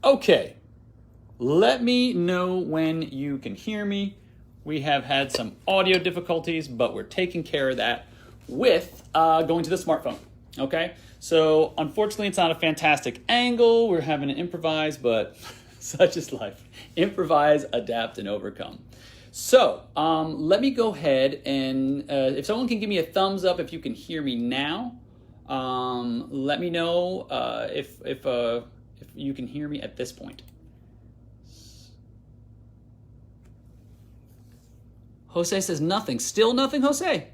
Okay, let me know when you can hear me. We have had some audio difficulties, but we're taking care of that with going to the smartphone, okay? So unfortunately, it's not a fantastic angle. We're having to improvise, but such is life. Improvise, adapt, and overcome. So let me go ahead and if someone can give me a thumbs up if you can hear me now, let me know if you can hear me at this point. Jose says nothing. Still nothing, Jose?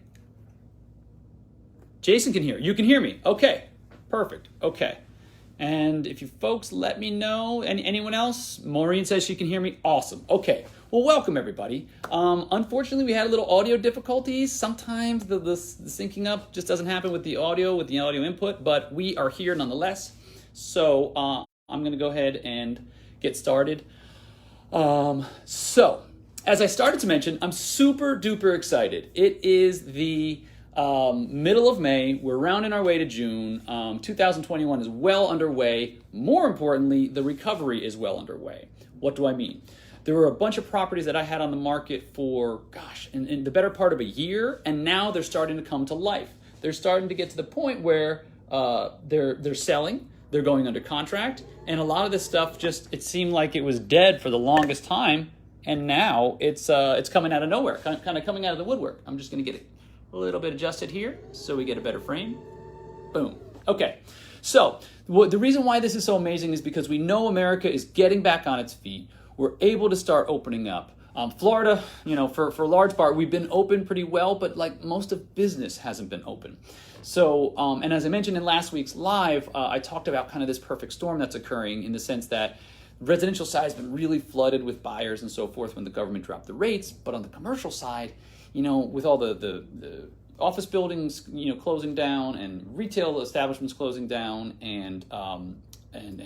Jason can hear. You can hear me. Okay. Perfect. Okay. And if you folks let me know. Anyone else? Maureen says she can hear me. Awesome. Okay. Well, welcome everybody. Unfortunately, we had a little audio difficulties. Sometimes the syncing up just doesn't happen with the audio input, but we are here nonetheless. So I'm going to go ahead and get started. So as I started to mention, I'm super duper excited. It is the middle of May. We're rounding our way to June. 2021 is well underway. More importantly, the recovery is well underway. What do I mean? There were a bunch of properties that I had on the market for, in the better part of a year, and now they're starting to come to life. They're starting to get to the point where they're selling, they're going under contract, and a lot of this stuff it seemed like it was dead for the longest time, and now it's coming out of nowhere, kind of coming out of the woodwork. I'm just going to get it a little bit adjusted here so we get a better frame. Boom. Okay. So the reason why this is so amazing is because we know America is getting back on its feet. We're able to start opening up. Florida, for large part, we've been open pretty well, but like most of business hasn't been open. So, and as I mentioned in last week's live, I talked about kind of this perfect storm that's occurring in the sense that residential side has been really flooded with buyers and so forth when the government dropped the rates. But on the commercial side, with all the office buildings, closing down and retail establishments closing down and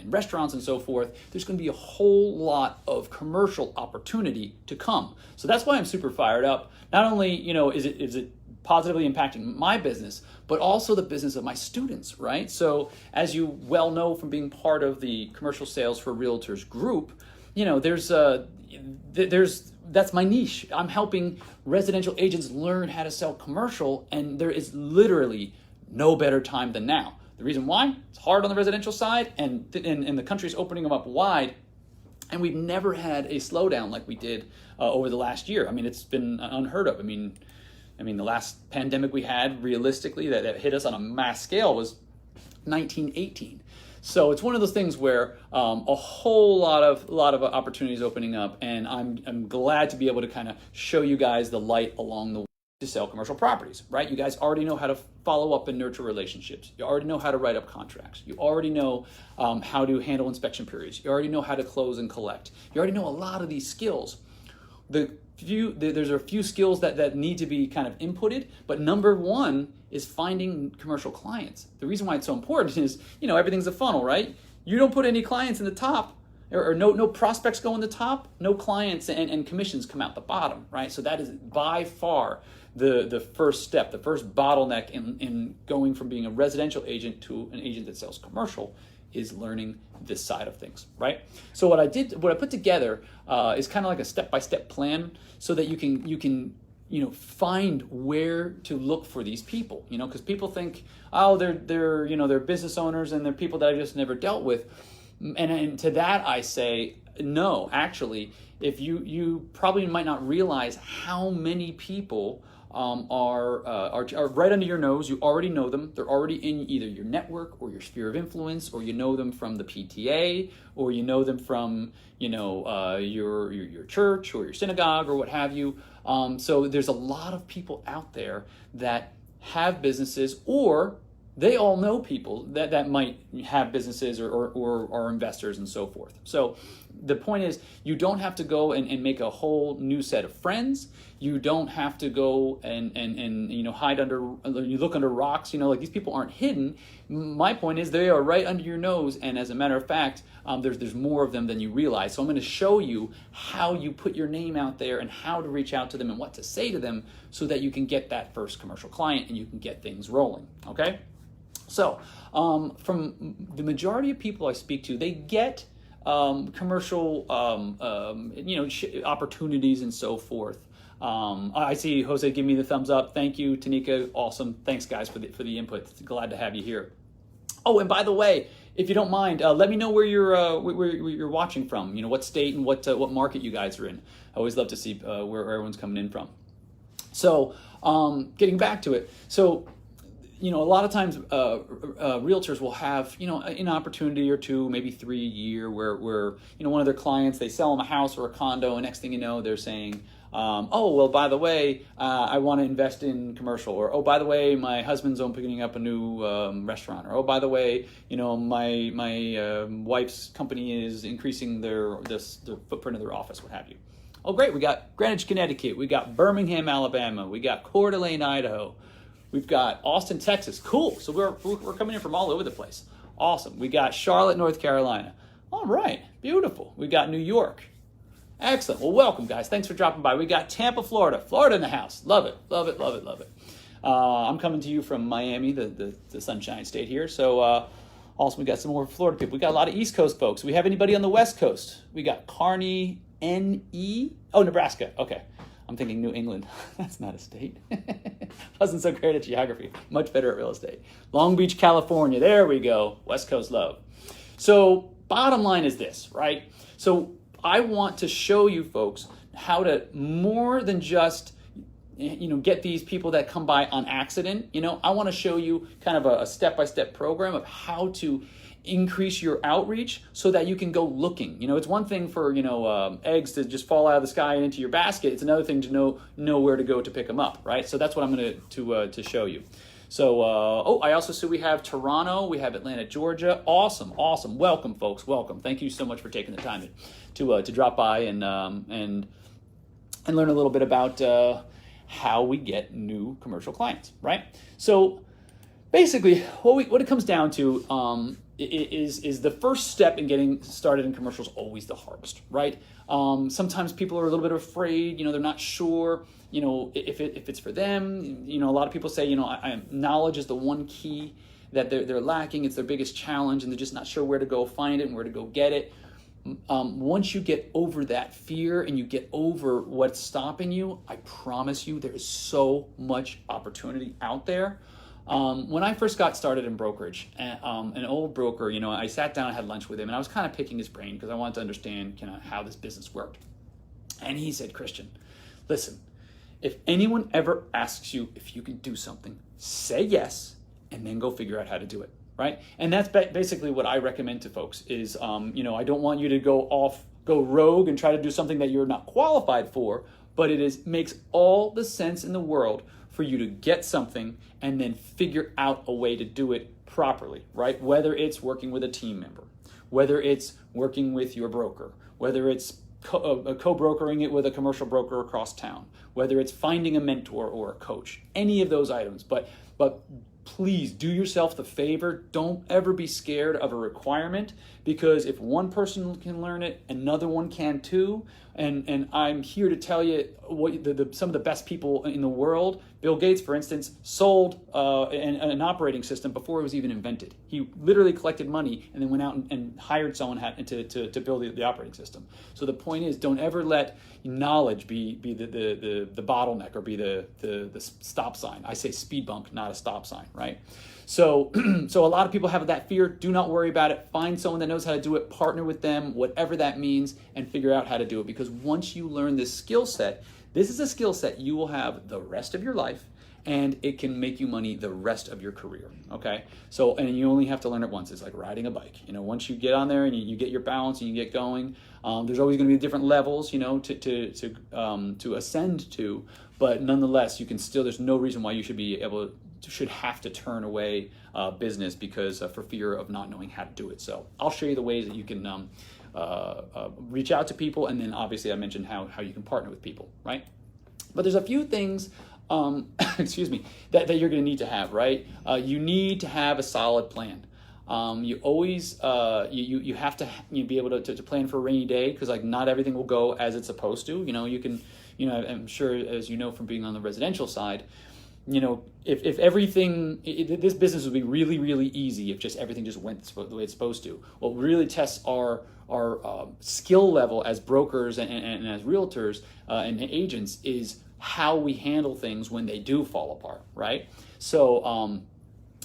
restaurants and so forth, there's going to be a whole lot of commercial opportunity to come. So that's why I'm super fired up. Not only, is it positively impacting my business, but also the business of my students, right? So as you well know from being part of the commercial sales for realtors group, that's my niche. I'm helping residential agents learn how to sell commercial, and there is literally no better time than now. The reason why? It's hard on the residential side, and the country's opening them up wide, and we've never had a slowdown like we did over the last year. I mean, it's been unheard of. I mean, the last pandemic we had, realistically, that hit us on a mass scale was 1918. So it's one of those things where a whole lot of opportunities opening up, and I'm glad to be able to kind of show you guys the light along the way to sell commercial properties, right? You guys already know how to follow up and nurture relationships. You already know how to write up contracts. You already know how to handle inspection periods. You already know how to close and collect. You already know a lot of these skills. There's a few skills that need to be kind of inputted, but number one is finding commercial clients. The reason why it's so important is, everything's a funnel, right? You don't put any clients in the top, or no prospects go in the top, no clients and commissions come out the bottom, right? So that is by far the first step, the first bottleneck in going from being a residential agent to an agent that sells commercial is learning this side of things, right? So what I put together is kind of like a step-by-step plan so that you can find where to look for these people, because people think, oh, they're business owners and they're people that I just never dealt with. And to that I say, no, actually, if you probably might not realize how many people are right under your nose. You already know them. They're already in either your network or your sphere of influence, or you know them from the PTA, or you know them from your church or your synagogue or what have you. So there's a lot of people out there that have businesses, or they all know people that might have businesses or are investors and so forth. So the point is, you don't have to go and make a whole new set of friends. You don't have to go and hide under, you look under rocks, like these people aren't hidden. My point is, they are right under your nose, and as a matter of fact, there's more of them than you realize. So I'm going to show you how you put your name out there and how to reach out to them and what to say to them so that you can get that first commercial client and you can get things rolling, okay? So from the majority of people I speak to, they get commercial, opportunities and so forth. I see Jose give me the thumbs up. Thank you, Tanika. Awesome. Thanks, guys, for the input. Glad to have you here. Oh, and by the way, if you don't mind, let me know where you're watching from. What state and what market you guys are in. I always love to see where everyone's coming in from. So, getting back to it. So, a lot of times realtors will have, an opportunity or two, maybe 3 a year where one of their clients, they sell them a house or a condo, and next thing you know, they're saying, oh, well, by the way, I want to invest in commercial, or, oh, by the way, my husband's opening up a new restaurant, or, oh, by the way, my wife's company is increasing the footprint of their office, what have you. Oh, great, we got Greenwich, Connecticut, we got Birmingham, Alabama, we got Coeur d'Alene, Idaho, we've got Austin, Texas. Cool, so we're coming in from all over the place. Awesome. We got Charlotte, North Carolina. All right, beautiful. We got New York. Excellent. Well, welcome, guys. Thanks for dropping by. We got Tampa, Florida. Florida in the house. Love it, love it, love it, love it. I'm coming to you from Miami, the Sunshine State here. So also we got some more Florida people. We got a lot of East Coast folks. We have anybody on the West Coast? We got Kearney, N.E. Oh, Nebraska. Okay. I'm thinking New England. That's not a state. Wasn't so great at geography. Much better at real estate. Long Beach, California. There we go. West Coast love. So bottom line is this, right? So I want to show you folks how to more than just, get these people that come by on accident. I want to show you kind of a step-by-step program of how to increase your outreach so that you can go looking. It's one thing for, eggs to just fall out of the sky and into your basket. It's another thing to know where to go to pick them up, right? So that's what I'm going to show you. So, I also see we have Toronto, we have Atlanta, Georgia. Awesome. Welcome, folks. Welcome. Thank you so much for taking the time to drop by and learn a little bit about how we get new commercial clients, right? So, basically, what it comes down to is the first step in getting started in commercials always the hardest, right? Sometimes people are a little bit afraid, they're not sure, if it's for them. A lot of people say, knowledge is the one key that they're lacking. It's their biggest challenge, and they're just not sure where to go find it and where to go get it. Once you get over that fear and you get over what's stopping you, I promise you there is so much opportunity out there. When I first got started in brokerage, an old broker, I sat down and had lunch with him, and I was kind of picking his brain because I wanted to understand how this business worked. And he said, Christian, listen, if anyone ever asks you if you can do something, say yes, and then go figure out how to do it, right? And that's basically what I recommend to folks is, I don't want you to go rogue and try to do something that you're not qualified for, but makes all the sense in the world for you to get something and then figure out a way to do it properly, right? Whether it's working with a team member, whether it's working with your broker, whether it's co-brokering it with a commercial broker across town, whether it's finding a mentor or a coach, any of those items. But please do yourself the favor. Don't ever be scared of a requirement, because if one person can learn it, another one can too. And I'm here to tell you what some of the best people in the world. Bill Gates, for instance, sold an operating system before it was even invented. He literally collected money and then went out and hired someone to build the operating system. So the point is, don't ever let knowledge be the bottleneck or be the stop sign. I say speed bump, not a stop sign, right? So a lot of people have that fear. Do not worry about it. Find someone that knows how to do it. Partner with them, whatever that means, and figure out how to do it. Because once you learn this skill set, this is a skill set you will have the rest of your life, and it can make you money the rest of your career, okay? So, and you only have to learn it once. It's like riding a bike. Once you get on there and you get your balance and you get going, there's always going to be different levels, to ascend to. But nonetheless, you can still. There's no reason why you should have to turn away business because for fear of not knowing how to do it. So I'll show you the ways that you can reach out to people, and then obviously I mentioned how you can partner with people, right? But there's a few things, excuse me, that you're going to need to have, right? You need to have a solid plan. You always you have to be able to plan for a rainy day, because not everything will go as it's supposed to. You can I'm sure, as you know from being on the residential side, if everything, this business would be really, really easy if just everything just went the way it's supposed to. What really tests our skill level as brokers and as realtors and agents is how we handle things when they do fall apart, right? So,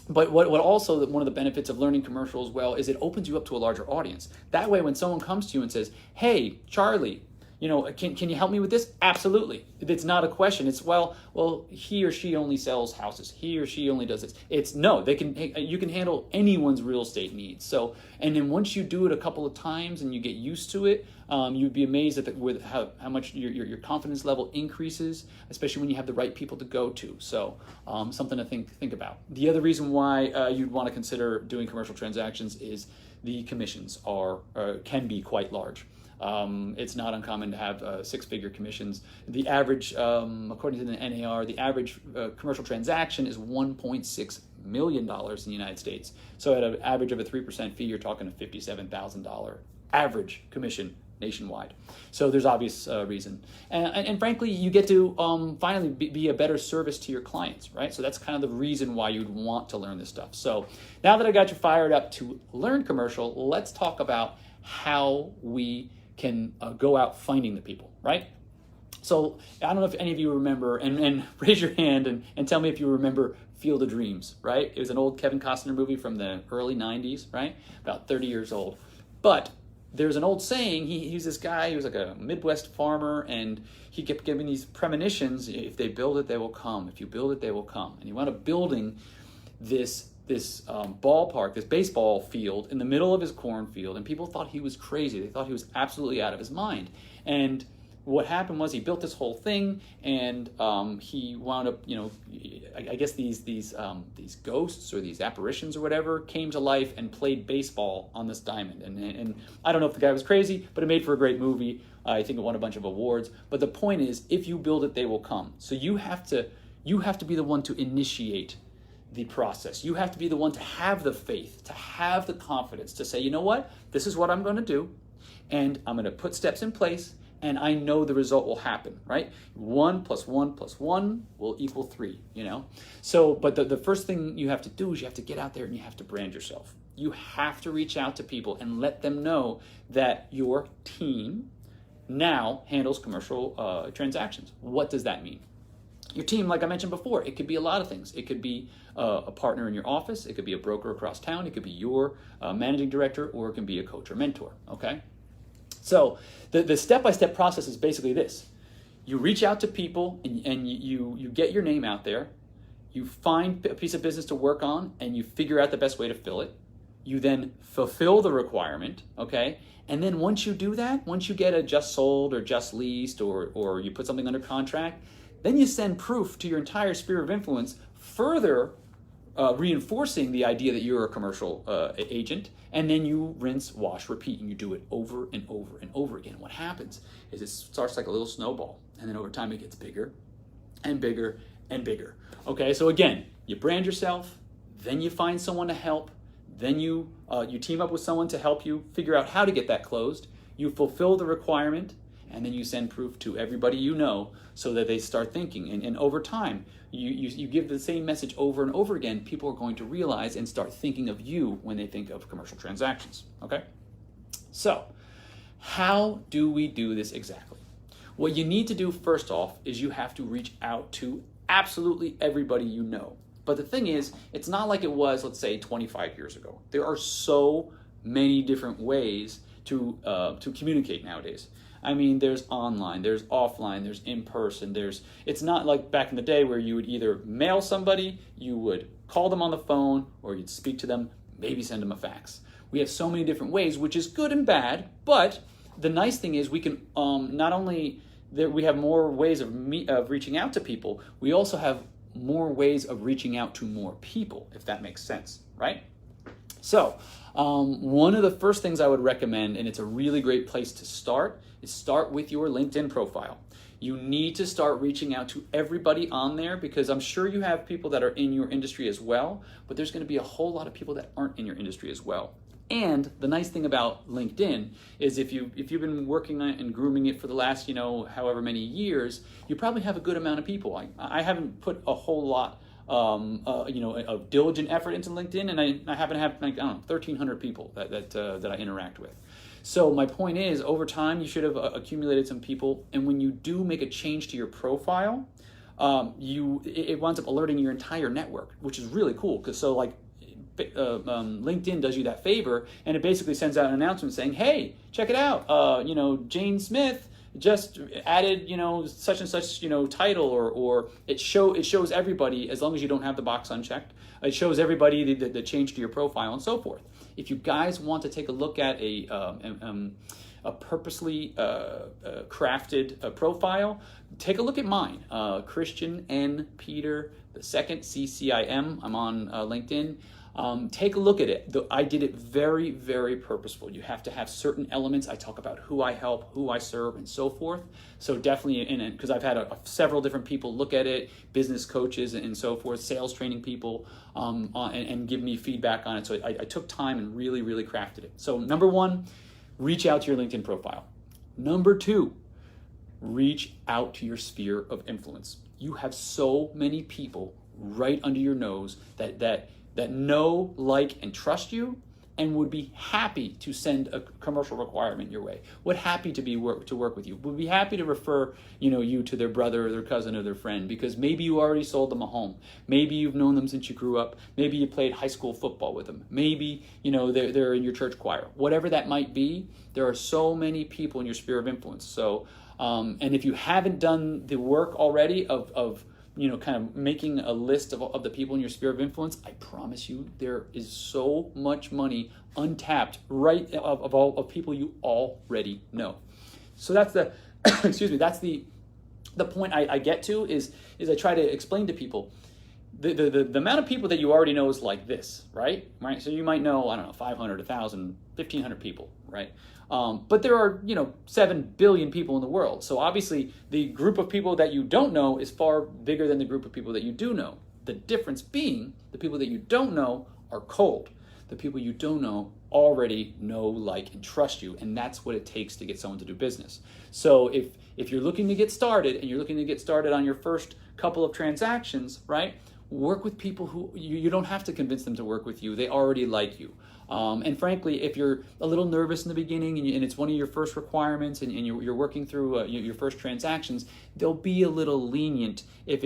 but what also one of the benefits of learning commercial as well is it opens you up to a larger audience. That way, when someone comes to you and says, "Hey, Charlie, can you help me with this?" Absolutely. It's not a question. It's well, he or she only sells houses. He or she only does this. It's no. You can handle anyone's real estate needs. So, and then once you do it a couple of times and you get used to it, you'd be amazed with how much your confidence level increases, especially when you have the right people to go to. So, something to think about. The other reason why you'd want to consider doing commercial transactions is the commissions can be quite large. It's not uncommon to have six-figure commissions. The average, according to the NAR, the average commercial transaction is $1.6 million in the United States. So at an average of a 3% fee, you're talking a $57,000 average commission nationwide. So there's obvious reason. And frankly, you get to finally be a better service to your clients, right? So that's kind of the reason why you'd want to learn this stuff. So now that I got you fired up to learn commercial, let's talk about how we can go out finding the people, right? So I don't know if any of you remember, and raise your hand and tell me if you remember Field of Dreams, right? It was an old Kevin Costner movie from the early 90s, right? About 30 years old. But there's an old saying, he was this guy, he was like a Midwest farmer, and he kept giving these premonitions: if they build it, they will come. If you build it, they will come. And he wound up building this ballpark, this baseball field in the middle of his cornfield, and people thought he was crazy. They thought he was absolutely out of his mind. And what happened was he built this whole thing, and he wound up, I guess these ghosts or these apparitions or whatever came to life and played baseball on this diamond. And I don't know if the guy was crazy, but it made for a great movie. I think it won a bunch of awards. But the point is, if you build it, they will come. So you have to be the one to initiate the process. You have to be the one to have the faith, to have the confidence to say, you know what, this is what I'm going to do, and I'm going to put steps in place, and I know the result will happen, right? 1 + 1 + 1 will equal 3, So, but the first thing you have to do is you have to get out there and you have to brand yourself. You have to reach out to people and let them know that your team now handles commercial transactions. What does that mean? Your team, like I mentioned before, it could be a lot of things. It could be a partner in your office. It could be a broker across town. It could be your managing director, or it can be a coach or mentor, okay? So the step-by-step process is basically this. You reach out to people and you get your name out there. You find a piece of business to work on and you figure out the best way to fill it. You then fulfill the requirement, okay? And then once you do that, once you get a just sold or just leased or you put something under contract, then you send proof to your entire sphere of influence, further reinforcing the idea that you're a commercial agent, and then you rinse, wash, repeat, and you do it over and over and over again. What happens is it starts like a little snowball, and then over time it gets bigger and bigger and bigger. Okay, so again, you brand yourself, then you find someone to help, then you team up with someone to help you figure out how to get that closed, you fulfill the requirement, and then you send proof to everybody you know so that they start thinking. And over time, you give the same message over and over again, people are going to realize and start thinking of you when they think of commercial transactions, okay? So, how do we do this exactly? What you need to do first off is you have to reach out to absolutely everybody you know. But the thing is, it's not like it was, let's say, 25 years ago. There are so many different ways to communicate nowadays. I mean, there's online, there's offline, there's in person, it's not like back in the day where you would either mail somebody, you would call them on the phone, or you'd speak to them, maybe send them a fax. We have so many different ways, which is good and bad, but the nice thing is we can not only, we have more ways of reaching out to people, we also have more ways of reaching out to more people, if that makes sense, right? So, one of the first things I would recommend, and it's a really great place to start, is start with your LinkedIn profile. You need to start reaching out to everybody on there, because I'm sure you have people that are in your industry as well, but there's going to be a whole lot of people that aren't in your industry as well. And the nice thing about LinkedIn is if you've been working on it and grooming it for the last, however many years, you probably have a good amount of people. I haven't put a whole lot of diligent effort into LinkedIn, and I happen to have, like, I don't know, 1,300 people that I interact with. So my point is, over time, you should have accumulated some people, and when you do make a change to your profile, it winds up alerting your entire network, which is really cool. Because LinkedIn does you that favor, and it basically sends out an announcement saying, "Hey, check it out! Jane Smith just added, such and such, title," or it shows everybody, as long as you don't have the box unchecked. It shows everybody the change to your profile and so forth. If you guys want to take a look at a purposely crafted profile, take a look at mine, Christian N. Peter II, CCIM. I'm on LinkedIn. Take a look at it. I did it very, very purposeful. You have to have certain elements. I talk about who I help, who I serve, and so forth. So definitely in it, because I've had several different people look at it, business coaches and so forth, sales training people, and give me feedback on it. So I took time and really, really crafted it. So number one, reach out to your LinkedIn profile. Number two, reach out to your sphere of influence. You have so many people right under your nose that know, like, and trust you, and would be happy to send a commercial requirement your way. Would happy to work with you. Would be happy to refer you to their brother or their cousin or their friend, because maybe you already sold them a home. Maybe you've known them since you grew up. Maybe you played high school football with them. Maybe they're in your church choir. Whatever that might be, there are so many people in your sphere of influence. So, and if you haven't done the work already of kind of making a list of the people in your sphere of influence, I promise you there is so much money untapped of people you already know. So that's the that's the point I get to is I try to explain to people the amount of people that you already know is like this, right? So you might know, I don't know, 500, 1,000, 1,500 people, right? But there are, 7 billion people in the world. So obviously the group of people that you don't know is far bigger than the group of people that you do know. The difference being the people that you don't know are cold. The people you don't know already know, like, and trust you. And that's what it takes to get someone to do business. So if you're looking to get started and you're looking to get started on your first couple of transactions, right? Work with people who you don't have to convince them to work with you. They already like you. And frankly, if you're a little nervous in the beginning and it's one of your first requirements and you're working through your first transactions, they'll be a little lenient if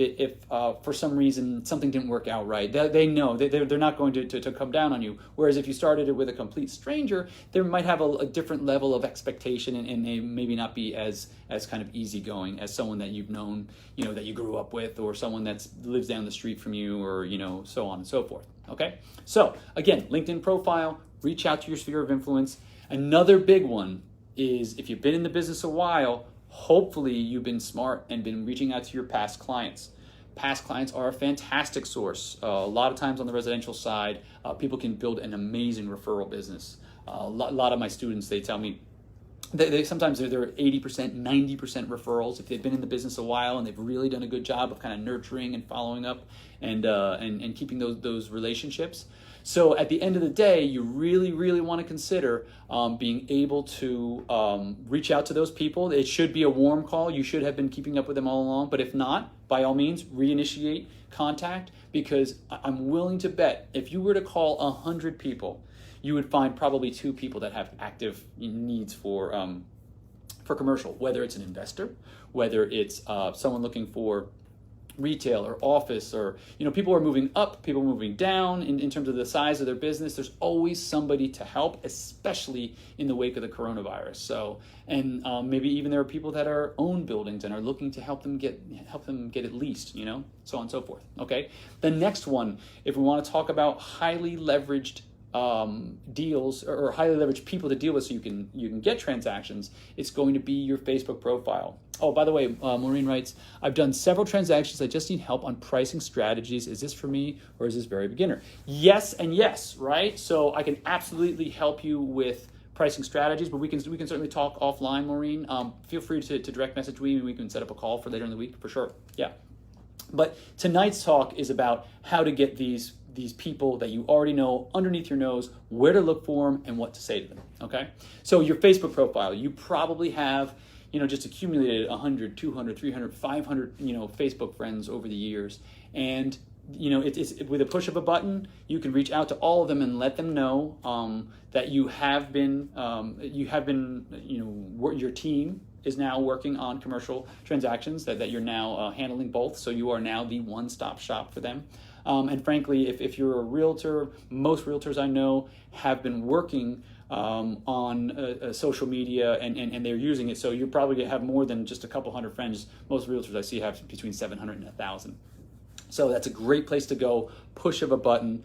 for some reason something didn't work out right. They know they're not going to come down on you. Whereas if you started it with a complete stranger, they might have a different level of expectation and they maybe not be as kind of easygoing as someone that you've known, that you grew up with, or someone that lives down the street from you, or so on and so forth. Okay, so again, LinkedIn profile, reach out to your sphere of influence. Another big one is, if you've been in the business a while, hopefully you've been smart and been reaching out to your past clients. Past clients are a fantastic source. A lot of times on the residential side, people can build an amazing referral business. A lot of my students, they tell me, they sometimes they're 80%, 90% referrals if they've been in the business a while and they've really done a good job of kind of nurturing and following up and keeping those relationships. So at the end of the day, you really, really want to consider being able to reach out to those people. It should be a warm call. You should have been keeping up with them all along. But if not, by all means, reinitiate contact, because I'm willing to bet if you were to call 100 people, you would find probably 2 people that have active needs for commercial, whether it's an investor, whether it's someone looking for retail or office, or people are moving up, people are moving down in terms of the size of their business. There's always somebody to help, especially in the wake of the coronavirus. So, and maybe even there are people that are own buildings and are looking to help them get it leased, so on and so forth. Okay, the next one, if we want to talk about highly leveraged deals or highly leveraged people to deal with so you can get transactions, it's going to be your Facebook profile. Oh, by the way, Maureen writes, I've done several transactions. I just need help on pricing strategies. Is this for me or is this very beginner? Yes and yes, right? So I can absolutely help you with pricing strategies, but we can certainly talk offline, Maureen. Feel free to direct message me and we can set up a call for later in the week for sure. Yeah. But tonight's talk is about how to get these people that you already know underneath your nose, where to look for them, and what to say to them, okay? So your Facebook profile, you probably have, just accumulated 100, 200, 300, 500, Facebook friends over the years. And it's with a push of a button, you can reach out to all of them and let them know that your team is now working on commercial transactions, that you're now handling both, so you are now the one-stop shop for them. And frankly, if you're a realtor, most realtors I know have been working on social media and they're using it, so you probably have more than just a couple hundred friends. Most realtors I see have between 700 and 1,000. So that's a great place to go, push of a button.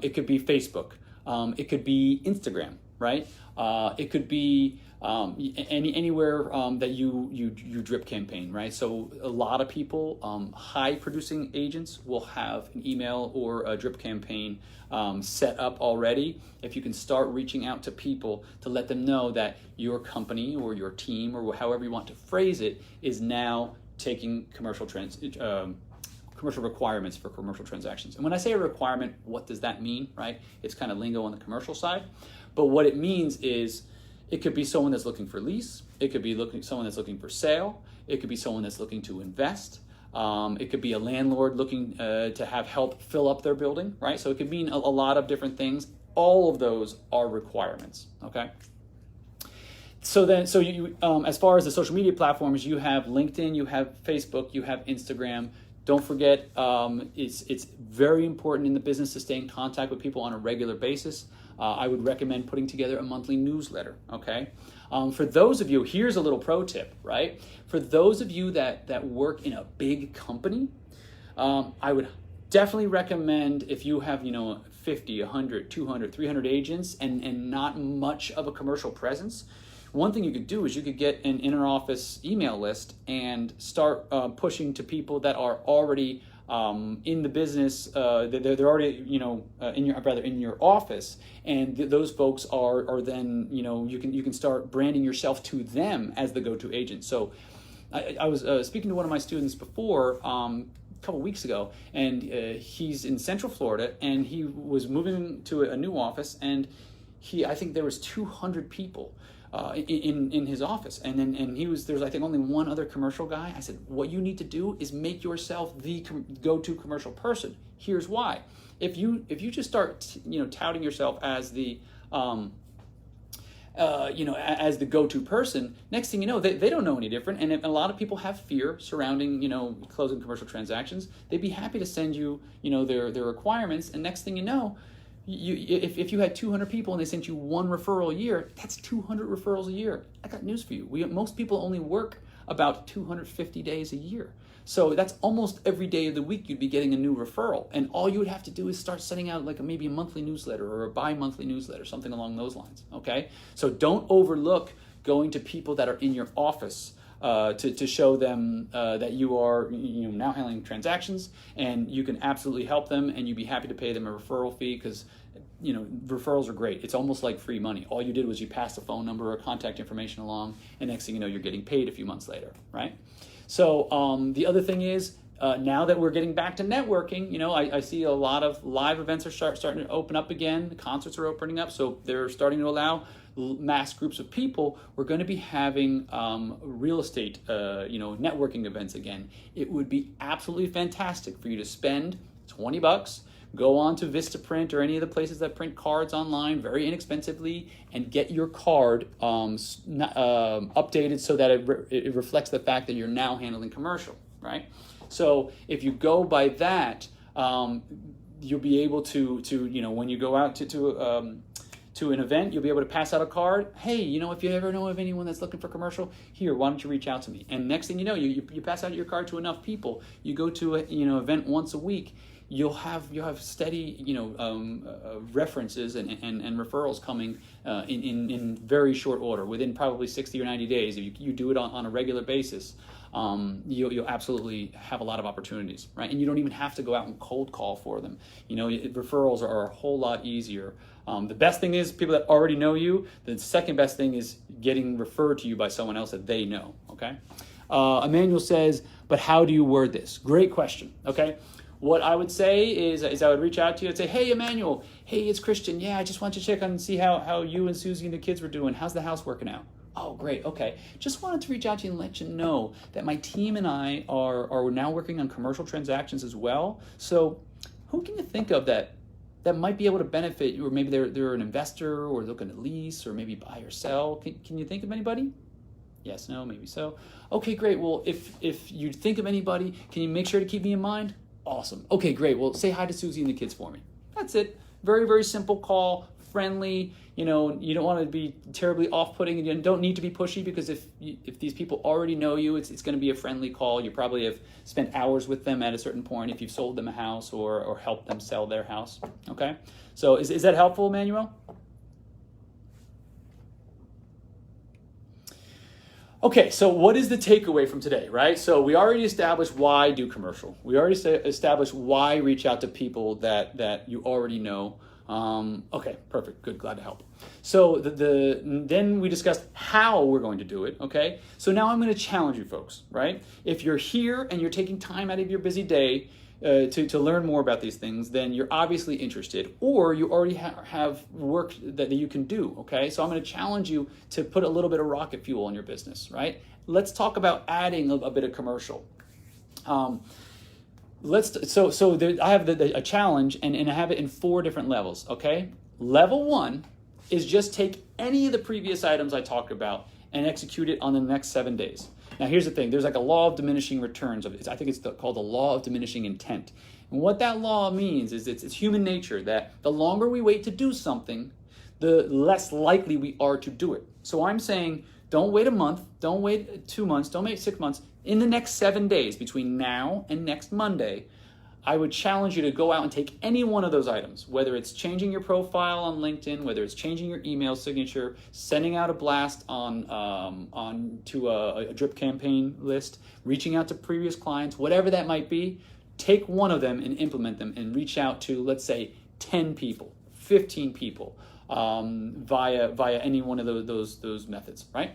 It could be Facebook. It could be Instagram, right? It could be anywhere that you drip campaign, right? So a lot of people, high producing agents will have an email or a drip campaign set up already. If you can start reaching out to people to let them know that your company or your team or however you want to phrase it is now taking commercial requirements for commercial transactions. And when I say a requirement, what does that mean, right? It's kind of lingo on the commercial side. But what it means is it could be someone that's looking for lease. It could be someone that's looking for sale. It could be someone that's looking to invest. It could be a landlord looking to have help fill up their building, right? So it could mean a lot of different things. All of those are requirements, okay? So you, as far as the social media platforms, you have LinkedIn, you have Facebook, you have Instagram. Don't forget, it's very important in the business to stay in contact with people on a regular basis. I would recommend putting together a monthly newsletter, okay? For those of you, here's a little pro tip, right? For those of you that work in a big company, I would definitely recommend, if you have 50, 100, 200, 300 agents and not much of a commercial presence, one thing you could do is you could get an inter-office email list and start pushing to people that are already in the business. They're already in your office, and those folks are then you can start branding yourself to them as the go-to agent. So I was speaking to one of my students before a couple weeks ago, and he's in Central Florida, and he was moving to a new office, and I think there was 200 people in his office, and there's I think only one other commercial guy. I said, what you need to do is make yourself the go-to commercial person. Here's why: if you just start touting yourself as the as the go-to person, next thing you know, they don't know any different. And if a lot of people have fear surrounding closing commercial transactions, they'd be happy to send you their requirements, and next thing you know, if you had 200 people and they sent you one referral a year, that's 200 referrals a year. I got news for you. Most people only work about 250 days a year. So that's almost every day of the week you'd be getting a new referral. And all you would have to do is start sending out maybe a monthly newsletter or a bi-monthly newsletter, something along those lines, okay? So don't overlook going to people that are in your office to show them that you are now handling transactions, and you can absolutely help them, and you'd be happy to pay them a referral fee, because referrals are great. It's almost like free money. All you did was you passed a phone number or contact information along, and next thing you know, you're getting paid a few months later, right? So the other thing is, now that we're getting back to networking, I see a lot of live events are starting to open up again. The concerts are opening up, so they're starting to allow mass groups of people. We're going to be having real estate, networking events again. It would be absolutely fantastic for you to spend $20, go on to Vistaprint or any of the places that print cards online very inexpensively, and get your card updated so that it reflects the fact that you're now handling commercial, right? So if you go by that, you'll be able to when you go out to an event, you'll be able to pass out a card. Hey, if you ever know of anyone that's looking for commercial, here, why don't you reach out to me? And next thing you know, you pass out your card to enough people. You go to an event once a week. You'll have steady references and referrals coming in very short order, within probably 60 or 90 days. If you do it on a regular basis, you'll absolutely have a lot of opportunities, right? And you don't even have to go out and cold call for them. Referrals are a whole lot easier. The best thing is people that already know you. The second best thing is getting referred to you by someone else that they know, okay? Emmanuel says, but how do you word this? Great question, okay? What I would say is I would reach out to you and say, hey, Emmanuel, hey, it's Christian. Yeah, I just want to check on and see how you and Susie and the kids were doing. How's the house working out? Oh, great. Okay. Just wanted to reach out to you and let you know that my team and I are now working on commercial transactions as well. So Who can you think of that might be able to benefit, or maybe they're an investor or looking to lease or maybe buy or sell? Can you think of anybody? Yes, no, maybe so. Okay, great. Well, if you think of anybody, can you make sure to keep me in mind? Awesome. Okay, great. Well, say hi to Susie and the kids for me. That's it. Very, very simple call, friendly. You know, you don't want to be terribly off-putting, and you don't need to be pushy, because if these people already know you, it's going to be a friendly call. You probably have spent hours with them at a certain point if you've sold them a house or helped them sell their house. Okay, so is that helpful, Emmanuel? Okay, so what is the takeaway from today, right? So we already established why do commercial. We already established why reach out to people that you already know. Okay, perfect, good, glad to help. So then we discussed how we're going to do it, okay? So now I'm going to challenge you folks, right? If you're here and you're taking time out of your busy day to learn more about these things, then you're obviously interested, or you already have work that you can do, okay? So I'm going to challenge you to put a little bit of rocket fuel in your business, right? Let's talk about adding a bit of commercial. I have a challenge, and I have it in 4 different levels, okay? Level 1 is just take any of the previous items I talked about and execute it on the next 7 days. Now, here's the thing. There's like a law of diminishing returns. I think it's called the law of diminishing intent. And what that law means is it's human nature that the longer we wait to do something, the less likely we are to do it. So I'm saying don't wait a month, don't wait 2 months, don't wait 6 months. In the next 7 days, between now and next Monday, I would challenge you to go out and take any one of those items, whether it's changing your profile on LinkedIn, whether it's changing your email signature, sending out a blast to a drip campaign list, reaching out to previous clients, whatever that might be. Take one of them and implement them, and reach out to, let's say, 10 people, 15 people via any one of those methods, right?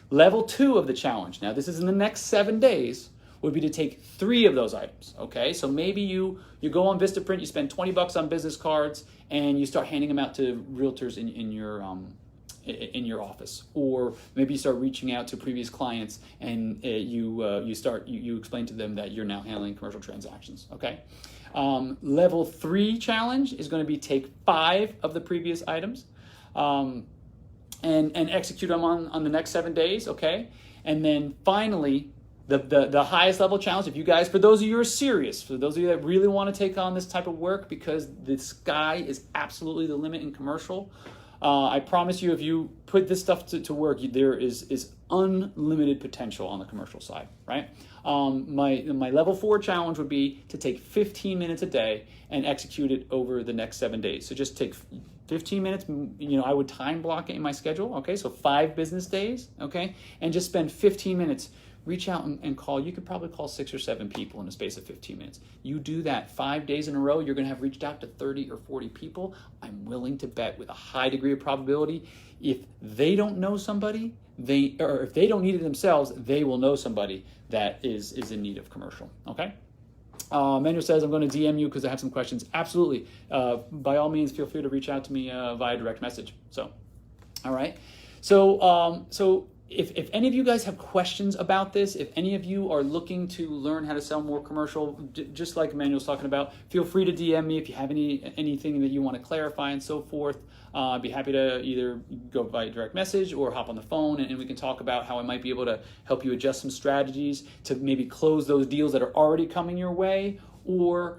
Level 2 of the challenge, now this is in the next 7 days, would be to take 3 of those items, okay? So maybe you go on Vistaprint, you spend $20 on business cards, and you start handing them out to realtors in your office. Or maybe you start reaching out to previous clients, and you explain to them that you're now handling commercial transactions, okay? Level 3 challenge is going to be take 5 of the previous items and execute them on the next 7 days, okay? And then finally, the highest level challenge, if you guys, for those of you who are serious, for those of you that really want to take on this type of work, because the sky is absolutely the limit in commercial, I promise you, if you put this stuff to work, there is unlimited potential on the commercial side, right? My level 4 challenge would be to take 15 minutes a day and execute it over the next 7 days. So just take 15 minutes, I would time block it in my schedule, okay? So 5 business days, okay? And just spend 15 minutes. Reach out and call. You could probably call 6 or 7 people in a space of 15 minutes. You do that 5 days in a row, you're going to have reached out to 30 or 40 people. I'm willing to bet with a high degree of probability, if they don't know somebody, or if they don't need it themselves, they will know somebody that is in need of commercial, okay? Manuel says, I'm going to DM you because I have some questions. Absolutely. By all means, feel free to reach out to me via direct message. So, all right. So if any of you guys have questions about this, if any of you are looking to learn how to sell more commercial, just like Emmanuel's talking about, feel free to DM me if you have anything that you want to clarify and so forth. I'd be happy to either go by direct message or hop on the phone, and we can talk about how I might be able to help you adjust some strategies to maybe close those deals that are already coming your way, or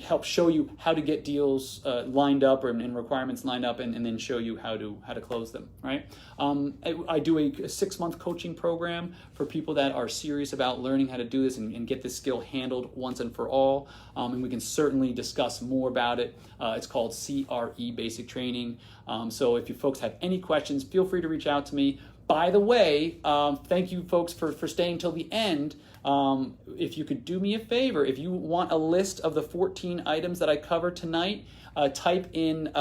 help show you how to get deals lined up and requirements lined up, and then show you how to close them, right? I do a 6-month coaching program for people that are serious about learning how to do this and get this skill handled once and for all, and we can certainly discuss more about it. It's called CRE Basic Training. So if you folks have any questions, feel free to reach out to me. By the way, thank you folks for staying till the end. If you could do me a favor, if you want a list of the 14 items that I covered tonight, type in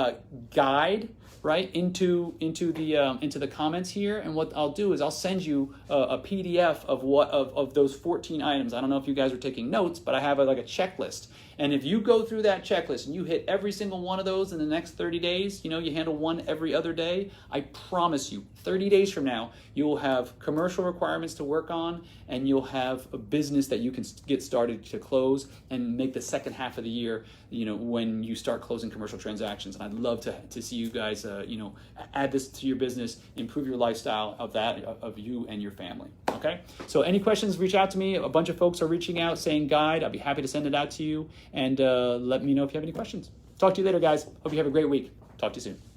guide right, into the comments here, and what I'll do is I'll send you a PDF of those 14 items. I don't know if you guys are taking notes, but I have like a checklist. And if you go through that checklist and you hit every single one of those in the next 30 days, you handle one every other day, I promise you, 30 days from now, you will have commercial requirements to work on, and you'll have a business that you can get started to close and make the second half of the year, when you start closing commercial transactions. And I'd love to see you guys, add this to your business, improve your lifestyle of you and your family. Okay? So any questions, reach out to me. A bunch of folks are reaching out saying guide. I'll be happy to send it out to you. And let me know if you have any questions. Talk to you later, guys. Hope you have a great week. Talk to you soon.